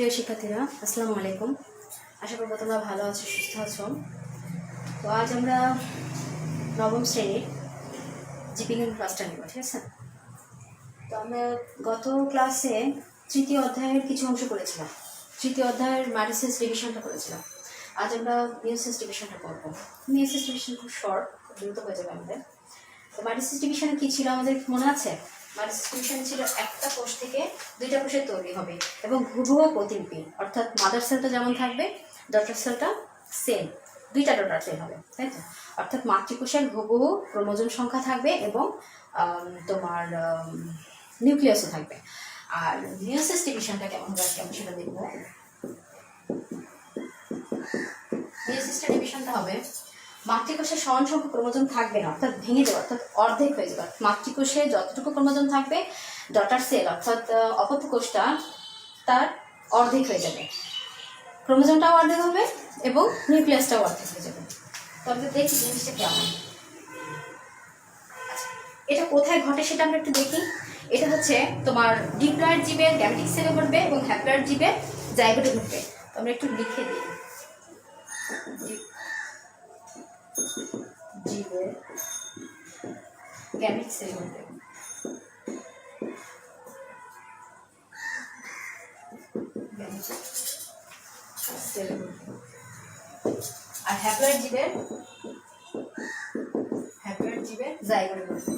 প্রিয় শিক্ষার্থীরা, আসসালামু আলাইকুম। আশা করব তোমরা ভালো আছো, সুস্থ আছো। তো আজ আমরা নবম শ্রেণীর জীববিজ্ঞান ক্লাসটা নেব, ঠিক আছে? তো আমরা গত ক্লাসে তৃতীয় অধ্যায়ের কিছু অংশ করেছিলাম। তৃতীয় অধ্যায়ের মাইটোসিস ডিভিশনটা করেছিলাম। আজ আমরা মিয়োসিস ডিভিশনটা করব। মিয়োসিস ডিভিশন খুব শর্ট, খুব দ্রুত হয়ে যাবে আমাদের। তো মাইটোসিস ডিভিশনে কী ছিল আমাদের মনে আছে? মাইটোসিস ডিভিশন ছিল একটা কোষ থেকে দুইটা কোষে তৈরি হবে এবং হুবহু প্রতিলিপি, অর্থাৎ মাদার সেলটা যেমন থাকবে, ডটার সেলটা সেম, দুইটা ডটার সেল হবে, তাই তো? অর্থাৎ মাতৃকোষের হুবহু ক্রোমোজোম সংখ্যা থাকবে এবং তোমার নিউক্লিয়াসও থাকবে। আর মিয়োসিস ডিভিশনটা কেমন হবে কেমন সেটা দেখবো। মিয়োসিস ডিভিশনটা হবে মাতৃকোষে সমান সংখ্যক ক্রোমোজোম থাকবে না, অর্থাৎ ভেঙে যাবে, অর্থাৎ অর্ধেক হয়ে যাবে। মাতৃকোষে যতটুকু ক্রোমোজোম থাকবে, ডটার সেল অর্থাৎ অপত্য কোষটা তার অর্ধেক হয়ে যাবে, ক্রোমোজোমটাও অর্ধেক হবে এবং নিউক্লিয়াসটাও অর্ধেক হয়ে যাবে। তবে দেখি জিনিসটা কেমন। এটা কোথায় ঘটে সেটা আমরা একটু দেখি। এটা হচ্ছে তোমার ডিপ্লয়েড জীবের গ্যামেটিক সেলে ঘটবে এবং হ্যাপ্লয়েড জীবের জাইগোটে ঘটবে। আমরা একটু লিখে দিই। জীবের গ্যামেটিক সেলে ঘটবে, আর হ্যাপ্লয়েড জীবের জাইগোটে ঘটবে।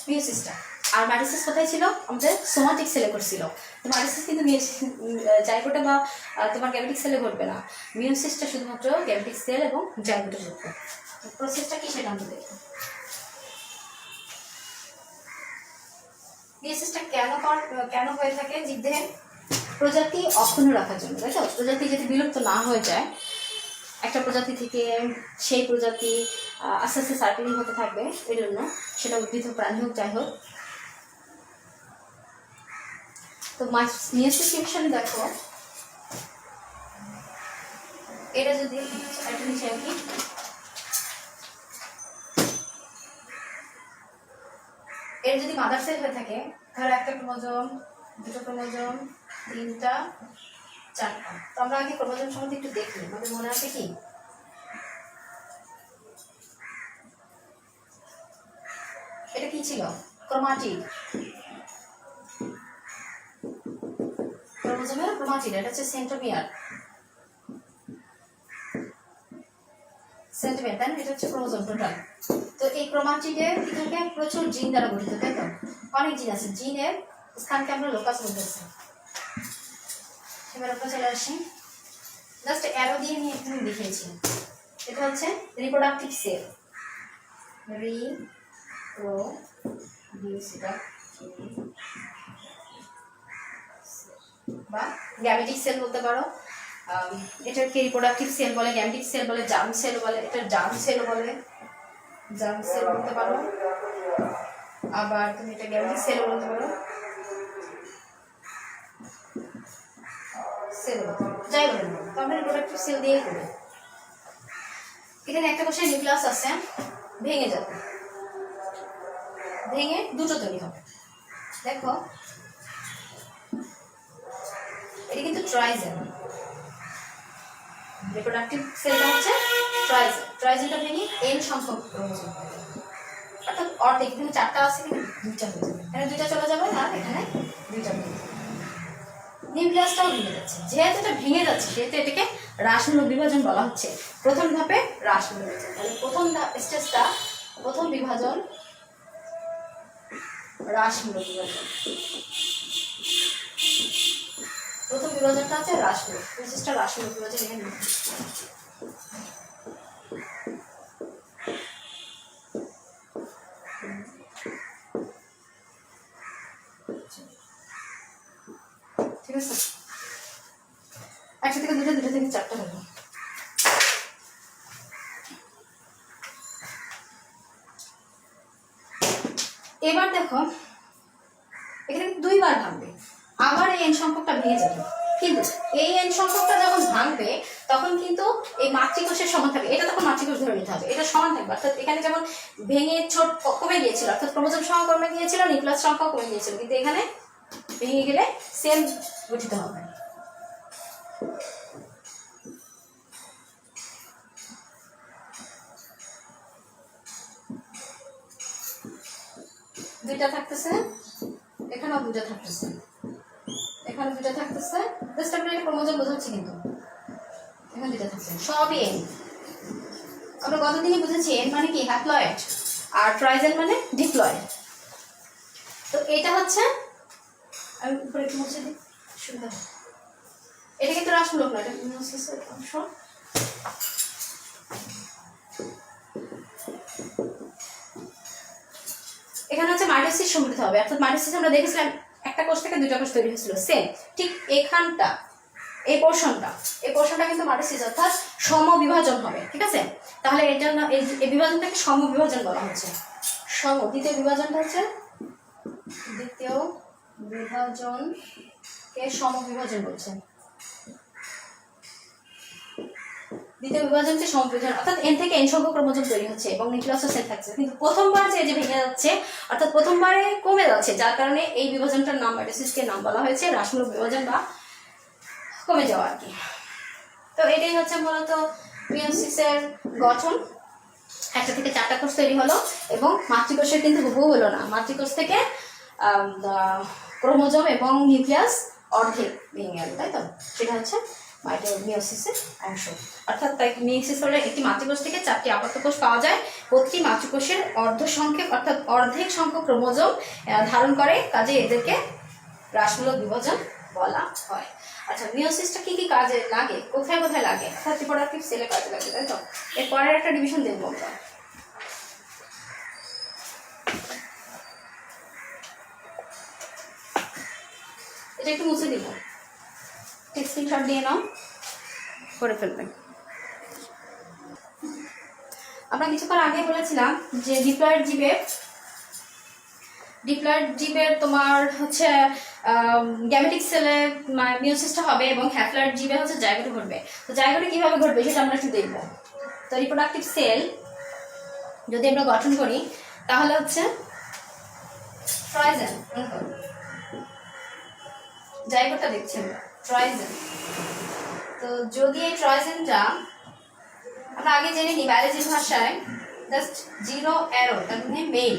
মিয়োসিসটা আর মাইটোসিস কোথায় ছিল? আমাদের সোমাটিক সেলে ঘটছিল। তো মাইটোসিস কিন্তু জাইগোটে বা তোমার গ্যামেটিক সেলে ঘটবে না। মিয়োসিসটা শুধুমাত্র গ্যামেটিক সেল এবং জাইগোটে ঘটবে। প্রসেসটা কি সেটা আমরা দেখি। মিয়োসিসটা কেন হয়ে থাকে? জীবদেহে প্রজাতি অক্ষুণ্ণ রাখার জন্য, তাই তো? প্রজাতি যদি বিলুপ্ত না হয়ে যায়, একটা প্রজাতি থেকে সেই প্রজাতি আস্তে আস্তে সার্কেলিং হতে থাকবে, এই জন্য সেটা উদ্ভিদ হোক, প্রাণী হোক, যাই হোক। তো মিয়োসিস ডিভিশনে দেখো, এটা যদি একটা নিচে আঁকি, এর যদি মাদার সেল হয়ে থাকে, তাহলে একটা ক্রোমোজোম, দুটো ক্রোমোজোম, তিনটা, চারটা। তো আমরা আগে ক্রোমোজোম সম্বন্ধে একটু দেখি, আমাদের মনে আছে কি? এটা কি ছিল? ক্রোমাটিড। ক্রোমোজোমের ক্রোমাটিড, এটা হচ্ছে সেন্ট্রোমিয়ার। সেন্ট্রোমিয়ার, তাই না? এটা হচ্ছে ক্রোমোজোম টোটাল। তো এই ক্রোমাটিডে কি থাকে? প্রচুর জিন দ্বারা গঠিত, তাই তো? অনেক জিন আছে। জিনের স্থানকে আমরা লোকাস বলতেছি। এবার আমরা চলে আসি, জাস্ট অ্যারো দিয়ে নিয়ে এখানে দেখিয়েছি। এটা হচ্ছে রিপ্রোডাক্টিভ সেল, বা গ্যামেটিক সেল বলতে পারো। এটাকে রিপ্রোডাক্টিভ সেল বলে, গ্যামেটিক সেল বলে, জার্ম সেল বলে, এটা জার্ম সেল বলে, জার্ম সেল বলতে পারো। আবার তুমি এটা গ্যামেটিক সেল বলতে পারো, সেল বলতে পারো, যাই বলে না। তো আমরা রিপ্রোডাক্টিভ সেল দিয়েই করি। এখানে একটা কোষে নিউক্লিয়াস আছে, ভেঙে যাবে, ভেঙে দুটো তৈরি হবে। দেখো, এটা কিন্তু ট্রাইজেন। রিপ্রোডাক্টিভ সেলটা হচ্ছে ট্রাইজেন। ট্রাইজেনটা ভেঙে এন সংখ্যক ক্রোমোজোম হবে, অর্থাৎ অর্ধেক। এখানে চারটা আছে, কিন্তু দুইটা হয়ে যাবে, এখানে দুইটা চলে যাবে আর এখানে দুইটা হয়ে যাবে। নিউক্লিয়াসটাও ভেঙে যাচ্ছে। যেহেতু এটা ভেঙে যাচ্ছে, সেহেতু এটাকে হ্রাসমূলক বিভাজন বলা হচ্ছে। প্রথম ধাপে হ্রাসমূলক বিভাজন, তাহলে প্রথম স্টেজটা, প্রথম বিভাজন হ্রাসমূলক বিভাজন। প্রথম বিভাজনটা হচ্ছে হ্রাসমূলক, প্রসেসটা হ্রাসমূলক বিভাজন। এখানে ঠিক আছে, একটা থেকে দুটো, দুটো থেকে চারটা হলো। এবার দেখো, এখানে দুইবার ভাঙবে, আবার এই এন সংখ্যকটা ভেঙে যাবে। কিন্তু এই n সংখ্যকটা যখন ভাঙবে তখন কিন্তু এই মাতৃকোষের সমান থাকবে, এটা তখন মাতৃকোষ ধরে নিতে হবে, এটা সমান থাকবে। অর্থাৎ এখানে যেমন ভেঙে ছোট কমে গিয়েছিল, অর্থাৎ ক্রোমোজোম সংখ্যা কমে গিয়েছিল, নিউক্লিয়াস সংখ্যা কমে গিয়েছিল, কিন্তু এখানে ভেঙে গেলে সেম গঠিত হবে। দুইটা থাকতেছে, এখানেও দুইটা থাকতেছে, এখানে দুইটা থাকতেছে, জাস্ট আমরা এটা ক্রোমোজোম বোঝাচ্ছি, কিন্তু এখানে দুইটা থাকছে, সবই n। আমরা গতদিনই বুঝেছি n মানে কি হ্যাপ্লয়েড আর ট্রাইজেন মানে ডিপ্লয়েড। তো এটা হচ্ছে, আমি উপরে একটু মুছে দিই সুবিধা হবে। এটা কিন্তু রাসমূলক না, এটা মিয়োসিসের অংশ। এখানে হচ্ছে মাইটোসিস সমৃদ্ধ হবে, অর্থাৎ মাইটোসিস আমরা দেখেছিলাম একটা কোষ থেকে দুইটা কোষ তৈরি হয়েছিল, সেম ঠিক এখানটা এই পোর্শনটা কিন্তু মাইটোসিস, অর্থাৎ সমবিভাজন হবে, ঠিক আছে। তাহলে এর জন্য এই বিভাজনটাকে সমবিভাজন বলা হচ্ছে। দ্বিতীয় বিভাজনকে সমবিভাজন বলছে। দ্বিতীয় বিভাজনকে সমবিভাজন, অর্থাৎ n থেকে n সংখ্যক ক্রোমোজোম তৈরি হচ্ছে এবং নিউক্লিয়াসও সেট থাকছে, কিন্তু প্রথমবার যে ভেঙে যাচ্ছে, অর্থাৎ প্রথমবারে কমে যাচ্ছে, যার কারণে এই বিভাজনটার নাম মাইটোসিসকে নাম বলা হয়েছে রাসমূলক বিভাজন বা কমে যাওয়া আর কি। তো এটাই হচ্ছে মূলত মিয়োসিসের গঠন। একটা থেকে চারটা কোষ তৈরি হলো এবং মাতৃকোষের কিন্তু হুবহু হলো না, মাতৃকোষ থেকে ক্রোমোজোম এবং নিউক্লিয়াস অর্ধেক ভেঙে গেল, তাই তো। সেটা হচ্ছে মিয়োসিসের অংশ। অর্থাৎ তাই মিয়োসিস হলে একটি মাতৃকোষ থেকে চারটি আপাত কোষ পাওয়া যায়, প্রতিটি মাতৃকোষের অর্ধসংখ্যক অর্থাৎ অর্ধেক সংখ্যক ক্রোমোজোম ধারণ করে, কাজে এদেরকে রাসমূলক বিভাজন বলা হয়। আচ্ছা, মিয়োসিসটা কি কি কাজে লাগে, কোথায় কোথায় লাগে, অর্থাৎ রিপ্রোডাক্টিভ সেলে কাজে লাগে, তাই তো। এর পরের একটা ডিভিশন দেখবো আমরা। এটা একটু মুছে দিব, স্ক্রিনশট দিয়ে নাও, করে ফেলবেন। আমরা কিছুক্ষণ আগে বলেছিলাম যে ডিপ্লয়েড জীবের তোমার হচ্ছে গ্যামেটিক সেলে মিয়োসিসটা হবে এবং হ্যাপ্লয়েড জীবে হচ্ছে জাইগোট ঘটবে। তো জাইগোটে কিভাবে ঘটবে সেটা আমরা একটু দেখব। তো রিপ্রোডাক্টিভ সেল যদি আমরা গঠন করি তাহলে হচ্ছে ট্রাইজেন, জাইগোটটা দেখছি আমরা ট্রাইজেন। তো যদি এই ট্রাইজেনটা আমরা আগে জেনে নিই বায়োলজির ভাষায় জাস্ট 0 অ্যারো, তার মানে মেল,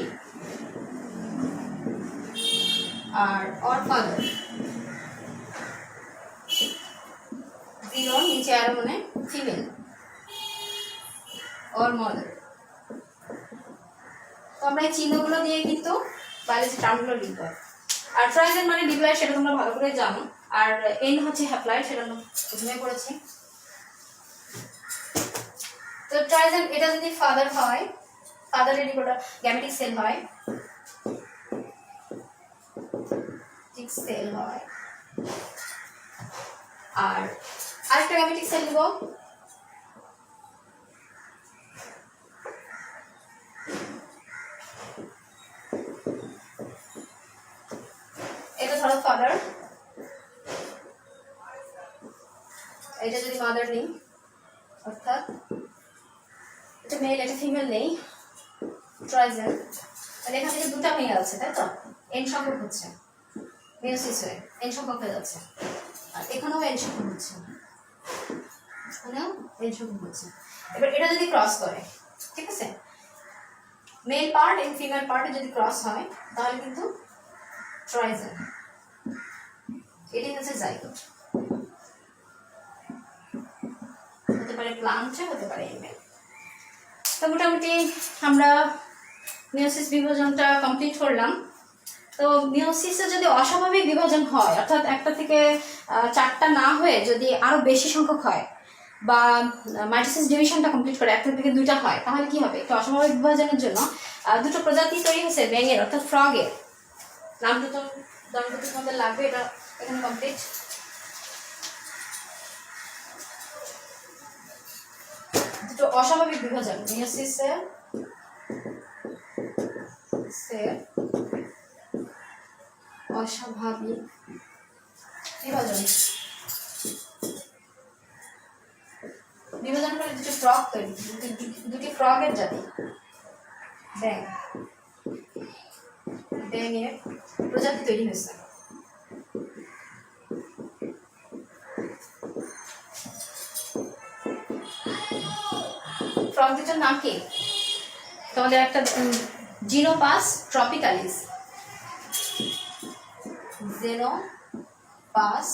আর অর ফাদার 0 নিচে অ্যারো মানে ফিমেল, অর মাদার। তো আমরা এই চিহ্নগুলো দিয়ে কিন্তু বায়োলজি টার্মগুলো লিখব। আর ট্রাইজেন মানে ডিপ্লয়েড, সেটা তোমরা ভালো করে জানো। আর এন হচ্ছে হ্যাপ্লয়েড, সেটা আমরা প্রথমে পড়েছি। তো ট্রাইজেন এটা যদি ফাদার হয়, ফাদারের গ্যামেটিক সেল হয়, সেল হয়। আর আরেকটা গ্যামেটিক সেল নিব, এটা ধরো ফাদার, এটা যদি মাদার নেই, অর্থাৎ এটা মেল এটা ফিমেল নেই, ট্রাইজেন, তাহলে এখান থেকে দুটা মেয়ে আছে, তাই তো। এন সংখ্যক হচ্ছে মিয়োসিস হয়ে এন সংখ্যক হয়ে যাচ্ছে, আর এখানেও এন সংখ্যক হচ্ছে, এখানেও এন সংখ্যক হচ্ছে। এবার এটা যদি ক্রস করে, ঠিক আছে, মেল পার্ট এবং ফিমেল পার্টে যদি ক্রস হয় তাহলে কিন্তু ট্রাইজেন, এটাই হচ্ছে জাইগোট। হতে পারে প্লান্টে, হতে পারে এনিমেল। তো মোটামুটি আমরা মিয়োসিস বিভাজনটা কমপ্লিট করলাম। তো মিয়োসিসে যদি অস্বাভাবিক বিভাজন হয়, অর্থাৎ একটা থেকে চারটা না হয়ে যদি আরো বেশি সংখ্যক হয়, বা মাইটোসিস ডিভিশনটা কমপ্লিট করে একটা থেকে দুইটা হয়, তাহলে কি হবে? একটু অস্বাভাবিক বিভাজনের জন্য দুটো প্রজাতি তৈরি হয়েছে ব্যাঙের, অর্থাৎ ফ্রগের। নাম দুটো তোমাদের লাগবে, এটা এখানে কমপ্লিট। দুটো অস্বাভাবিক বিভাজন মিয়োসিসে অস্বাভাবিক বিভাজন, বিভাজন করে দুটি ফ্রগ তৈরি, দুটি ফ্রগের জাতি, ব্যাং, ব্যাঙের প্রজাতি তৈরি হয়েছে। ফ্রগ দুটোর নাম কি? তোমাদের একটা জিনোপাস ট্রপিকালিস, জেনোপাস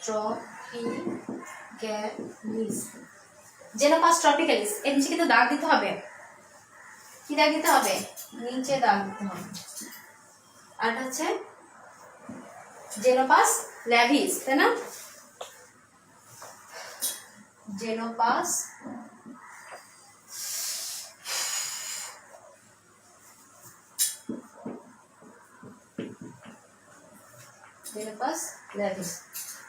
ট্রপিক্যালিস, জেনোপাস ট্রপিক্যালিস। এর নিচে কিন্তু দাগ দিতে হবে। কি দাগ দিতে হবে? নিচে দাগ দিতে হবে। আর হচ্ছে জেনোপাস ল্যাভিস, তাই না? জেনোপাস জেনোপাস ল্যাভিস।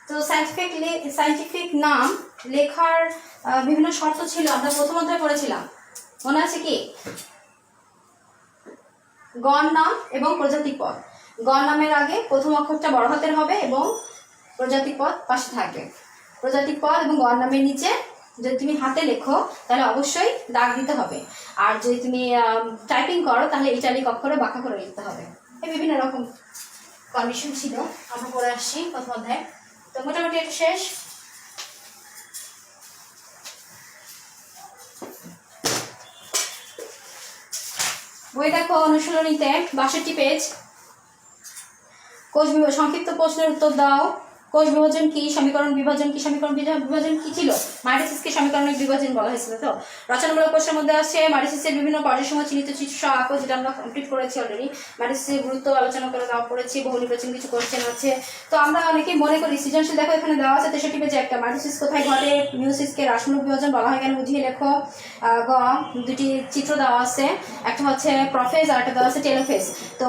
তো সায়েন্টিফিক নাম লেখার বিভিন্ন শর্ত ছিল, আমরা প্রথম অধ্যায়ে পড়েছিলাম, মনে আছে কি? গণ নাম এবং প্রজাতি পদ। গণ নামের আগে প্রথম অক্ষরটা বড় হাতের হবে এবং প্রজাতি পদ পাশে থাকবে। প্রজাতি পদ এবং গণ নামের নিচে যদি তুমি হাতে লেখো তাহলে অবশ্যই দাগ দিতে হবে, আর যদি তুমি টাইপিং করো তাহলে ইটালিক অক্ষরে বাঁকা করে লিখতে হবে। এই বিভিন্ন রকম কন্ডিশন ছিল, আমরা পড়ে আসছি প্রথম অধ্যায়ে। তো মোটামুটি এটা শেষ। বই দেখো অনুশীলনীতে 62 পেজ। কোষ বিভাজন, সংক্ষিপ্ত প্রশ্নের উত্তর দাও। কোষ বিভাজন কি, সমীকরণ বিভাজন কি, সমীকরণ বিভাজন কি ছিল? মাইটোসিসকে সমীকরণের বিভাজন বলা হয়েছিল। তো রচনামূলক প্রশ্নের মধ্যে আছে মাইটোসিসের বিভিন্ন পর্যায়সমূহ চিহ্নিত চিত্র আঁকো, যেটা আমরা কমপ্লিট করেছি অলরেডি। মাইটোসিসের গুরুত্ব আলোচনা করে দেওয়া পড়েছি, বহু নির্বাচন কিছু কোশ্চেন আছে। তো আমরা অনেকেই মনে করি সৃজনশীল, দেখো এখানে দেওয়া আছে 63 পেজে একটা, মাইটোসিস কোথায় ঘটে, মিওসিসকে রাসায়নিক বিভাজন বলা হয় কেন বুঝিয়ে লেখো। গ, দুটি চিত্র দেওয়া আছে, একটা হচ্ছে প্রফেজ আর একটা দেওয়া আছে টেলোফেজ। তো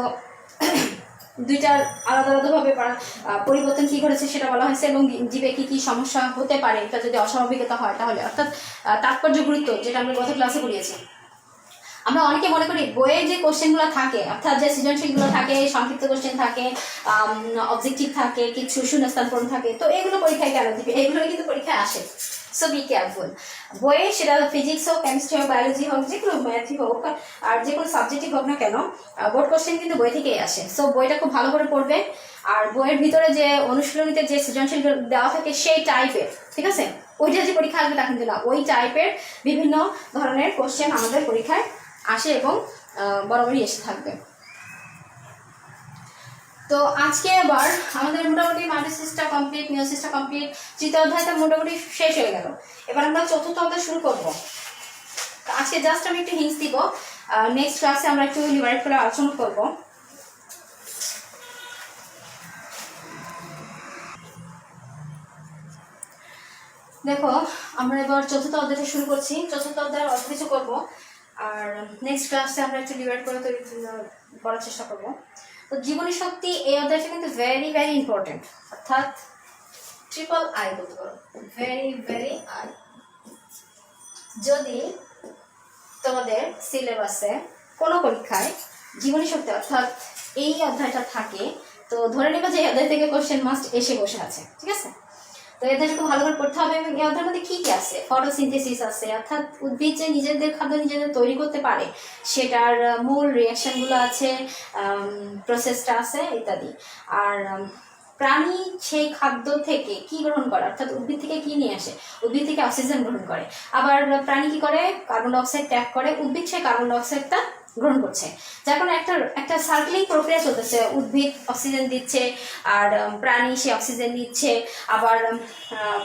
দুইটার আলাদা আলাদাভাবে পরিবর্তন কি ঘটেছে সেটা বলা হয়েছে, এবং জীবে কি কি সমস্যা হতে পারে এটা যদি অস্বাভাবিকতা হয় তাহলে, অর্থাৎ তাৎপর্য গুরুত্ব, যেটা আমরা গত ক্লাসে পড়িয়েছি। আমরা অনেকে মনে করি বইয়ে যে কোশ্চেনগুলো থাকে, অর্থাৎ যে সৃজনশীলগুলো থাকে, সংক্ষিপ্ত কোশ্চেন থাকে, অবজেক্টিভ থাকে, কিছু শূন্যস্থান পূরণ থাকে, তো এগুলো পরীক্ষায় কেন দিবে? এগুলোই কিন্তু পরীক্ষায় আসে। So be careful. বইয়ে সেটা ফিজিক্স হোক, কেমিস্ট্রি হোক, বায়োলজি হোক, যে কোনো ম্যাথই হোক, আর যে কোনো সাবজেক্টই হোক না কেন, বোর্ড কোশ্চেন কিন্তু বই থেকেই আসে। সো বইটা খুব ভালো করে পড়বে। আর বইয়ের ভিতরে যে অনুশীলনীতে যে সৃজনশীল দেওয়া থাকে সেই টাইপের, ঠিক আছে, ওইটা যে পরীক্ষা আসবে তা কিন্তু না, ওই টাইপের বিভিন্ন ধরনের কোশ্চেন আমাদের পরীক্ষায় আসে এবং বরাবরই এসে থাকবে। তো আজকে আবার আমাদের মোটামুটি মাইটোসিসটা কমপ্লিট, মিওসিসটা কমপ্লিট, তৃতীয় অধ্যায়টা মোটামুটি শেষ হয়ে গেল। এবার আমরা চতুর্থ অধ্যায় শুরু করব। আজকে জাস্ট আমি একটু হিন্টস দিব, নেক্সট ক্লাসে আমরা একটু লিবারেট করে আলোচনা করব। দেখো আমরা এবার চতুর্থ অধ্যায়টা শুরু করছি। চতুর্থ অধ্যায়ের অল্প কিছু করবো, আর নেক্সট ক্লাসে আমরা একটু লিবারেট করে তৈরি করার চেষ্টা করবো। তো জীবনী শক্তি এই অধ্যায়টা কিন্তু ভেরি ভেরি ইম্পর্টেন্ট, অর্থাৎ ট্রিপল আই বলতে পারো, ভেরি ভেরি আই। যদি তোমাদের সিলেবাসে কোনো পরীক্ষায় জীবনী শক্তি অর্থাৎ এই অধ্যায়টা থাকে, তো ধরে নেবে যে এই অধ্যায় থেকে কোশ্চেন মাস্ট এসে বসে আছে, ঠিক আছে? তো এই অধ্যায়টা খুব ভালো করে পড়তে হবে। এবং এই অধ্যায়ের মধ্যে কী কী আছে? ফটোসিনথেসিস আছে, অর্থাৎ উদ্ভিদ যে নিজেদের খাদ্য নিজেদের তৈরি করতে পারে সেটার মূল রিয়াকশনগুলো আছে, প্রসেসটা আছে ইত্যাদি। আর প্রাণী সেই খাদ্য থেকে কি গ্রহণ করে, অর্থাৎ উদ্ভিদ থেকে কি নিয়ে আসে, উদ্ভিদ থেকে অক্সিজেন গ্রহণ করে, আবার প্রাণী কি করে, কার্বন ডাইঅক্সাইড ত্যাগ করে, উদ্ভিদ সেই কার্বন ডাইঅক্সাইডটা গ্রহণ করছে, যার কারণে একটা সার্কেলিং প্রক্রিয়া চলতেছে। উদ্ভিদ অক্সিজেন দিচ্ছে আর প্রাণী সে অক্সিজেন নিচ্ছে, আবার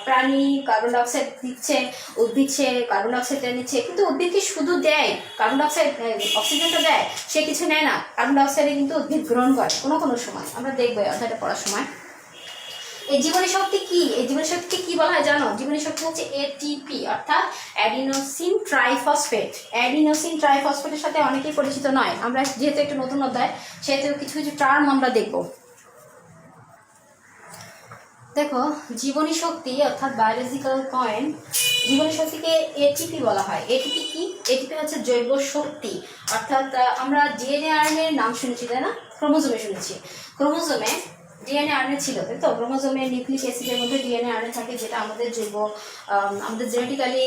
প্রাণী কার্বন ডাইঅক্সাইড দিচ্ছে, উদ্ভিদ সে কার্বন ডাইঅক্সাইডটা নিচ্ছে। কিন্তু উদ্ভিদ কি শুধু দেয় কার্বন ডাইঅক্সাইড, অক্সিজেনটা দেয়? সে কিছু নেয় না, কার্বন ডাইঅক্সাইডে কিন্তু উদ্ভিদ গ্রহণ করে কোনো কোনো সময়, আমরা দেখবো অধ্যায়টা পড়ার সময়। এই জীবনী শক্তি কি, এই জীবনী শক্তিকে কি বলা হয় জানো? জীবনী শক্তি হচ্ছে এটিপি, অর্থাৎ অ্যাডিনোসিন ট্রাইফসফেট। অ্যাডিনোসিন ট্রাইফসফেটের সাথে অনেকেই পরিচিত নয়, আমরা যেহেতু একটা নতুন অধ্যায় সেহেতু কিছু কিছু টার্ম আমরা দেখব। দেখো জীবনী শক্তি অর্থাৎ বায়োলজিক্যাল পয়েন্ট, জীবনী শক্তিকে এটিপি বলা হয়। এটিপি কি? এটিপি হচ্ছে জৈব শক্তি, অর্থাৎ আমরা ডিএনএ আরএনএ এর নাম শুনেছি তাই না? ক্রোমোজোমে শুনেছি। ক্রোমোজোমে ডিএনএ আরএনএ ছিল, তাই তো? ক্রোমোজোমের নিউক্লিক অ্যাসিডের মধ্যে ডিএনএ আরএনএ থাকে, যেটা আমাদের আমাদের জেনেটিক্যালি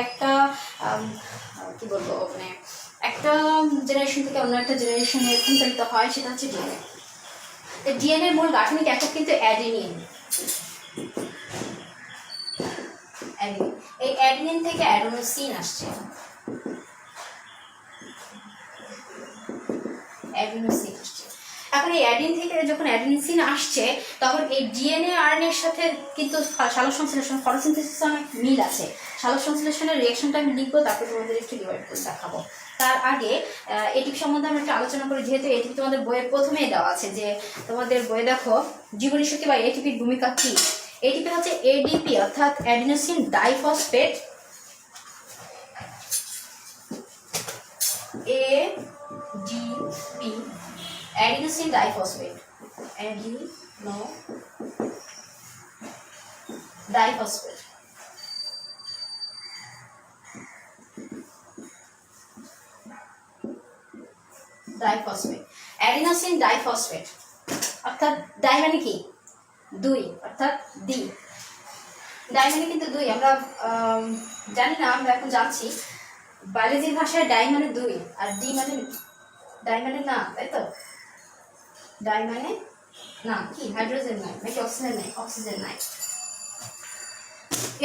একটা কি বলবো, মানে একটা জেনারেশন থেকে অন্য একটা জেনারেশনে রূপান্তরিত হয়, সেটা হচ্ছে ডিএনএ। ডিএনএ এর মূল গাঠনিক একক কিন্তু অ্যাডেনিন। এই অ্যাডেনিন থেকে অ্যাডেনোসিন আসছে। অ্যাডেনোসিন আসছে। এখন এই অ্যাডেনিন থেকে যখন অ্যাডেনোসিন আসছে, তখন এই ডিএনএ আরএনএ এর সাথে কিন্তু সালোক সংশ্লেষণ, ফটোসিনথেসিসের অনেক মিল আছে। সালোক সংশ্লেষণের রিঅ্যাকশনটা আমি লিখবো, তারপর তোমাদের একটু ডিভাইড করে দেখাবো। তার আগে এটিপি সম্বন্ধে আমরা একটু আলোচনা করি, যেহেতু এটিপি তোমাদের বইয়ের প্রথমেই দেওয়া আছে। যে তোমাদের বইয়ে দেখো জীবনী শক্তি বা এটিপির ভূমিকা কি। এটিপি হচ্ছে এডিপি অর্থাৎ adenosine diphosphate, ADP adenosine diphosphate, diphosphate. Diphosphate, adenosine diphosphate অর্থাৎ ডাই মানে কি? দুই, অর্থাৎ ডি। ডাই মানে কিন্তু দুই, আমরা জানি না, আমরা এখন জানছি। বায়োলজির ভাষায় ডাই মানে দুই, আর ডি মানে ডাই মানে না, তাই তো? ডাই মানে না, কি হাইড্রোজেন নাই নাকি অক্সিজেন নাই? অক্সিজেন নাই।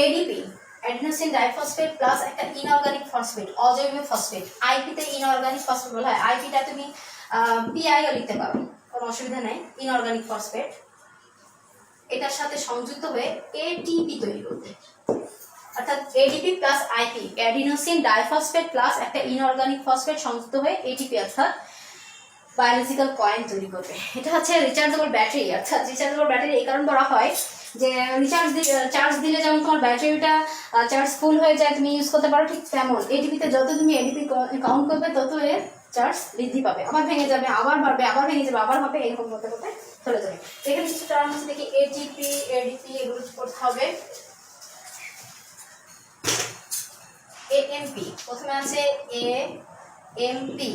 এডিপি অ্যাডিনোসিন ডাইফসফেট প্লাস একটা ইনঅর্গানিক ফসফেট, অজৈব ফসফেট। আইপি তে ইনঅর্গানিক ফসফেট বলা হয়। আইপিটা তুমি পিআইও লিখতে পারো, কোনো অসুবিধা নাই। ইনঅর্গানিক ফসফেট এটার সাথে সংযুক্ত হয়ে এটিপি তৈরি করবে, অর্থাৎ ADP plus IP, adenosine diphosphate plus একটা ইনঅর্গানিক ফসফেট সংযুক্ত হয়ে এটিপি অর্থাৎ বায়োলজিক্যাল কয়েন তৈরি করবে। এটা হচ্ছে রিচার্জেবল ব্যাটারি। অর্থাৎ রিচার্জেবল ব্যাটারি এই কারণ বলা হয় যে চার্জ দিলে যেমন তোমার ব্যাটারিটা চার্জ ফুল হয়ে যায়, তুমি ইউজ করতে পারো, ঠিক তেমন এটিপিতে যত তুমি এডিপি কাউন্ট করবে তত এর চার্জ বৃদ্ধি পাবে, আবার ভেঙে যাবে, আবার বাড়বে, আবার ভেঙে যাবে, আবার হবে, এরকম করতে করতে চলে যাবে। এখানে কিছু টার্ম আছে, দেখি এটিপি, এডিপি এগুলো করতে হবে। এএমপি প্রথমে আছে, এএমপি,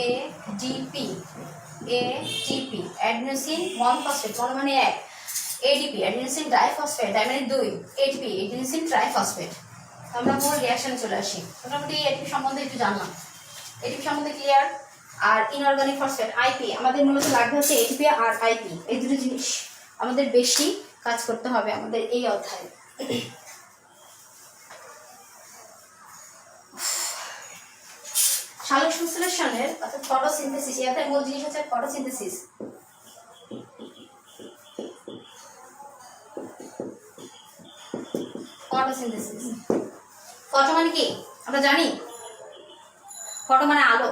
এডিপি, এটিপি অ্যাডিনোসিন 1-ফসফেট, 1 মানে 1, এডিপি অ্যাডিনোসিন ডাইফসফেট, ডাই মানে 2, এটিপি অ্যাডিনোসিন ট্রাইফসফেট। আমরা মূল রিঅ্যাকশনে চলে আসি। মোটামুটি এটিপি সম্বন্ধে একটু জানলাম, এটিপি সম্বন্ধে ক্লিয়ার। আর ইনঅর্গানিক ফসফেট আইপি, আমাদের মূলত লাগবে হচ্ছে এটিপি আর আইপি, এই দুটো জিনিস আমাদের বেশি কাজ করতে হবে আমাদের এই অধ্যায়ে। সালোক সংশ্লেষণের অর্থাৎ ফটোসিনথেসিস, এর মূল জিনিস হচ্ছে ফটোসিনথেসিস। ফটোসিনথেসিস, ফটো মানে কি আমরা জানি? ফটো মানে আলো,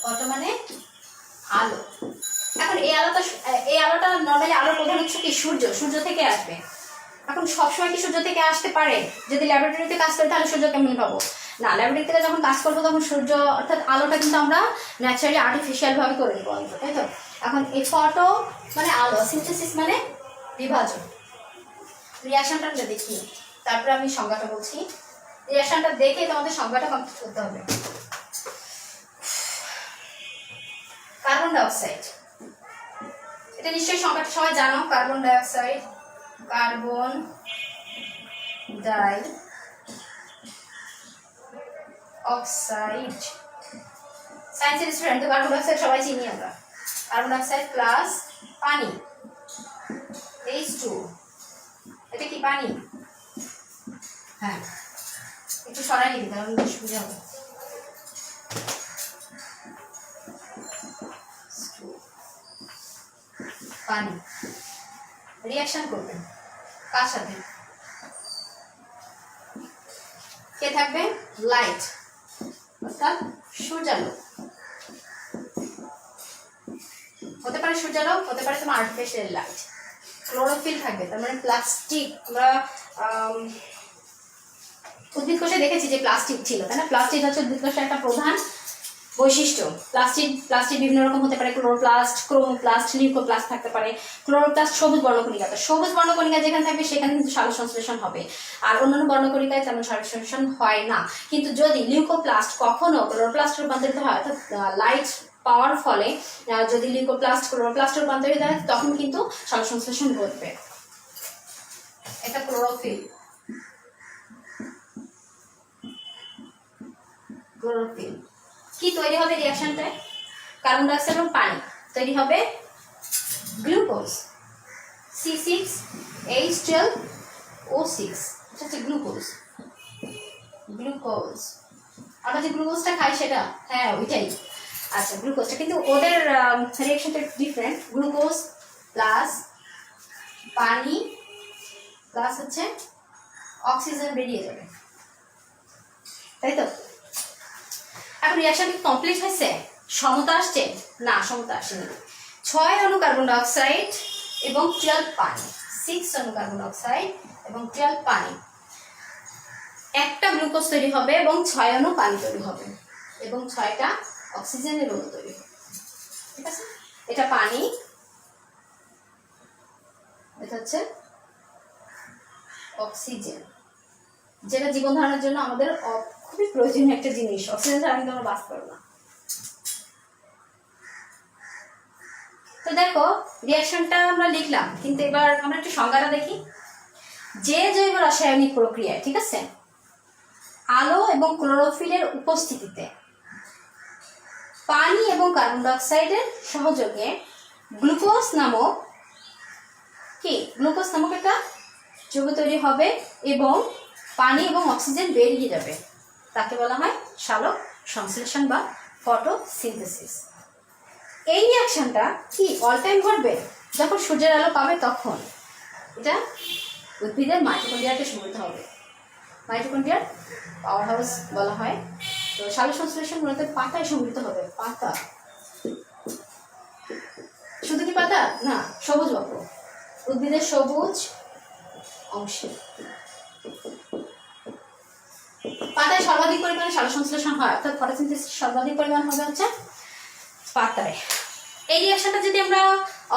ফটো মানে আলো। এখন এই আলোটা নর্মালি আলোর প্রধান উৎস কি? সূর্য। সূর্য থেকে আসবে। এখন সবসময় কি সূর্য থেকে আসতে পারে? যদি ল্যাবরেটরিতে কাজ করি তাহলে সূর্য কেমন পাবো? না, ল্যাবরেটরি থেকে যখন কাজ করবো তখন সূর্য অর্থাৎ আলোটা কিন্তু আমরা ন্যাচারালি আর্টিফিশিয়াল ভাবে করে নেবো, তাই তো? এখন এই ফটো মানে আলো, সিনথেসিস মানে বিভাজন। রিঅ্যাকশনটা আমরা দেখি, তারপরে আমি সংজ্ঞাটা বলছি। রিঅ্যাকশনটা দেখে তোমাদের সংজ্ঞাটা কমপ্লিট করতে হবে। কার্বন ডাইঅক্সাইড, এটা নিশ্চয়ই সংজ্ঞাটা সবাই জানো। Carbon dioxide, carbon die oxide, সায়েন্সের স্টুডেন্ট তো কার্বন ডাইঅক্সাইড সবাই চিনি আমরা। কার্বন ডাইঅক্সাইড প্লাস পানি, H2, এটা কি পানি? হ্যাঁ, একটু সরাই নিবি কারণ সুবিধা হবে। পানি রিঅ্যাকশন করবে কার সাথে? কে থাকবে? লাইট অর্থাৎ সূর্যালোক। হতে পারে সূর্যালোক, হতে পারে তোমার আর্টিফিশিয়াল লাইট। ক্লোরোফিল থাকবে, তার মানে প্লাস্টিক। আমরা উদ্ভিদ কোষে দেখেছি যে প্লাস্টিক ছিল, তাই না? প্লাস্টিক হচ্ছে উদ্ভিদ কোষের একটা প্রধান বৈশিষ্ট্য, প্লাস্টিক বিভিন্ন রকম হতে পারে, ক্লোরোপ্লাস্ট, ক্রোমোপ্লাস্ট, লিউকোপ্লাস্ট থাকতে পারে। ক্লোরোপ্লাস্ট সবুজ বর্ণকণিকা, তো সবুজ বর্ণকণিকা যেখানে থাকবে সেখানে কিন্তু সালোক সংশ্লেষণ হবে, আর অন্যান্য বর্ণকণিকায় তেমন সালোক সংশ্লেষণ হয় না। কিন্তু যদি লিউকোপ্লাস্ট কখনো ক্লোরোপ্লাস্ট রূপান্তরিত হয়, অর্থাৎ লাইট পাওয়ার ফলে যদি লিউকোপ্লাস্ট ক্লোরোপ্লাস্ট রূপান্তরিত হয় তখন কিন্তু সালোক সংশ্লেষণ ঘটবে। এটা ক্লোরোফিল, ক্লোরোফিল কি তৈরি হবে রিঅ্যাকশনটায়? কার্বন ডাইঅক্সাইড এবং পানি তৈরি হবে গ্লুকোজ, C6H12O6, এটা হচ্ছে গ্লুকোজ। গ্লুকোজ আমরা যে গ্লুকোজটা খাই সেটা, হ্যাঁ ওইটাই। আচ্ছা, গ্লুকোজটা কিন্তু ওদের রিঅ্যাকশনটা একটু ডিফারেন্ট। গ্লুকোজ প্লাস পানি প্লাস হচ্ছে অক্সিজেন বেরিয়ে যাবে, তাই তো? এখন রিঅ্যাকশন কমপ্লিট হয়েছে, সমতা আসছে না? সমতা আসেনি। 6 অণু কার্বন ডাইঅক্সাইড এবং 12 পানি, 6 অণু কার্বন ডাইঅক্সাইড এবং 12 পানি, একটা গ্লুকোজ তৈরি হবে এবং 6 অণু পানি তৈরি হবে এবং 6টা অক্সিজেনের অণু তৈরি হবে, ঠিক আছে? এটা পানি, এটা হচ্ছে অক্সিজেন, যেটা জীবন ধারণের জন্য আমাদের খুবই প্রয়োজনীয় একটা জিনিস। অক্সিজেন ছাড়া কিন্তু আমরা বাঁচতে পারবো না। তো দেখো রিঅ্যাকশনটা আমরা লিখলাম, কিন্তু এবার আমরা একটু সংজ্ঞাটা দেখি। যে জৈব রাসায়নিক প্রক্রিয়ায়, ঠিক আছে, আলো এবং ক্লোরোফিলের উপস্থিতিতে পানি এবং কার্বন ডাইঅক্সাইডের সহযোগে গ্লুকোজ নামক একটা যৌগ তৈরি হবে এবং পানি এবং অক্সিজেন বেরিয়ে যাবে, তাকে বলা হয় সালোক সংশ্লেষণ বা ফটোসিনথেসিস। এই রিঅ্যাকশনটা কি অল টাইম ঘটবে? যখন সূর্যের আলো পাবে তখন। এটা উদ্ভিদের মাইটোকন্ড্রিয়াকে সমৃদ্ধ হবে, মাইটোকন্ড্রিয়ার পাওয়ার হাউস বলা হয়। তো সালোক সংশ্লেষণ মূলত পাতায় সমৃদ্ধ হবে। পাতা, শুধু কি পাতা না, সবুজ বাক্য, উদ্ভিদের সবুজ অংশে পাতায় সর্বাধিক পরিমাণে সালোক সংশ্লেষণ হয়, অর্থাৎ ফটোসিনথেসিস সর্বাধিক পরিমাণ হবে হচ্ছে পাতায়। এই রিঅ্যাকশনটা যদি আমরা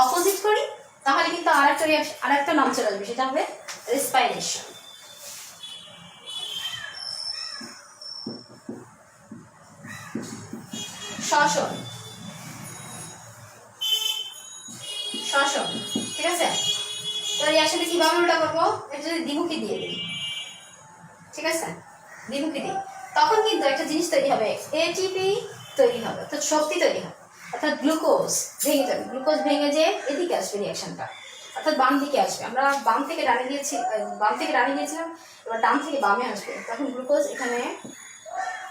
অপোজিট করি তাহলে কিন্তু আরেকটা নাম চলে আসবে, সেটা হবে রেসপাইরেশন। শ্বসন, শ্বসন, ঠিক আছে? তো রিঅ্যাকশনটা কিভাবে উল্টা করবো? এটা যদি দ্বিমুখী দিয়ে দিই, ঠিক আছে, দ্বিমুখী দিই, তখন কিন্তু একটা জিনিস তৈরি হবে, এটিপি তৈরি হবে, অর্থাৎ শক্তি তৈরি হবে, অর্থাৎ গ্লুকোজ ভেঙে যাবে। গ্লুকোজ ভেঙে যে এদিকে আসবে রিঅ্যাকশনটা, অর্থাৎ বাম দিকে আসবে। আমরা বাম থেকে ডানে গিয়েছিলাম, এবার ডান থেকে বামে আসবে, তখন গ্লুকোজ এখানে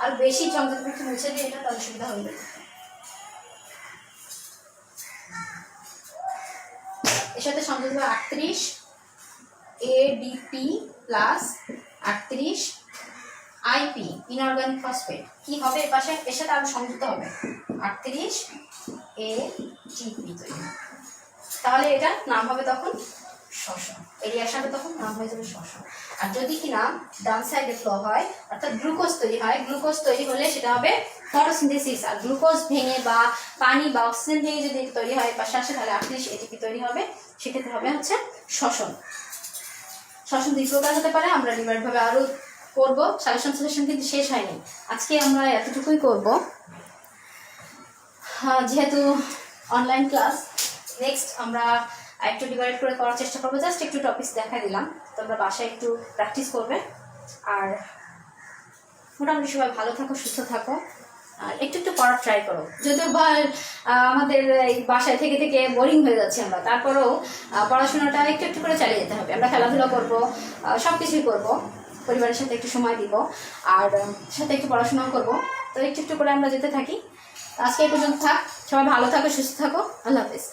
আর বেশি সংযুক্ত একটু মুছে দিয়ে, এটা তার সুবিধা হয়ে যাবে। এর সাথে সংযুক্ত হবে 38 ADP plus 38 IP inorganic phosphate. কি হবে এর পাশে? এর সাথে আরো সংযুক্ত হবে 38 ATP তৈরি। তাহলে এটা নাম হবে তখন শ্বসন। এই রিঅ্যাকশনটা তখন নাম হয়ে যাবে শ্বসন। আর যদি কিনা ডান সাইডে ফ্লো হয়, অর্থাৎ গ্লুকোজ তৈরি হয়, গ্লুকোজ তৈরি হলে সেটা হবে ফটোসিনথেসিস। আর গ্লুকোজ ভেঙে বা পানি বা অক্সিজেন ভেঙে যদি তৈরি হয় পাশে আসে, তাহলে 38 ATP তৈরি হবে, সেক্ষেত্রে হবে হচ্ছে শ্বসন। শ্বসন 2 প্রকার হতে পারে, আমরা ডিভাইড ভাবে আরো করব। সালোক সংশ্লেষণ কিন্তু শেষ হয়নি, আজকে আমরা এতটুকুই করব যেহেতু অনলাইন ক্লাস। নেক্সট আমরা একটু ডিভাইড করে করার চেষ্টা করবো, জাস্ট একটু টপিকস দেখা দিলাম, তোমরা বাসায় একটু প্র্যাকটিস করবে। আর মোটামুটি সবাই ভালো থাকো, সুস্থ থাকো, আর একটু একটু পড়ার ট্রাই করো। যদিও আমাদের এই বাসায় থেকে থেকে বোরিং হয়ে যাচ্ছে আমরা, তারপরেও পড়াশোনাটা একটু একটু করে চালিয়ে যেতে হবে। আমরা খেলাধুলা করবো, সব কিছুই করবো, পরিবারের সাথে একটু সময় দিব, আর সাথে একটু পড়াশোনাও করবো। তো একটু একটু করে আমরা যেতে থাকি। আজকে এই পর্যন্ত থাক, সবাই ভালো থাকো, সুস্থ থাকো, আল্লাহ হাফেজ।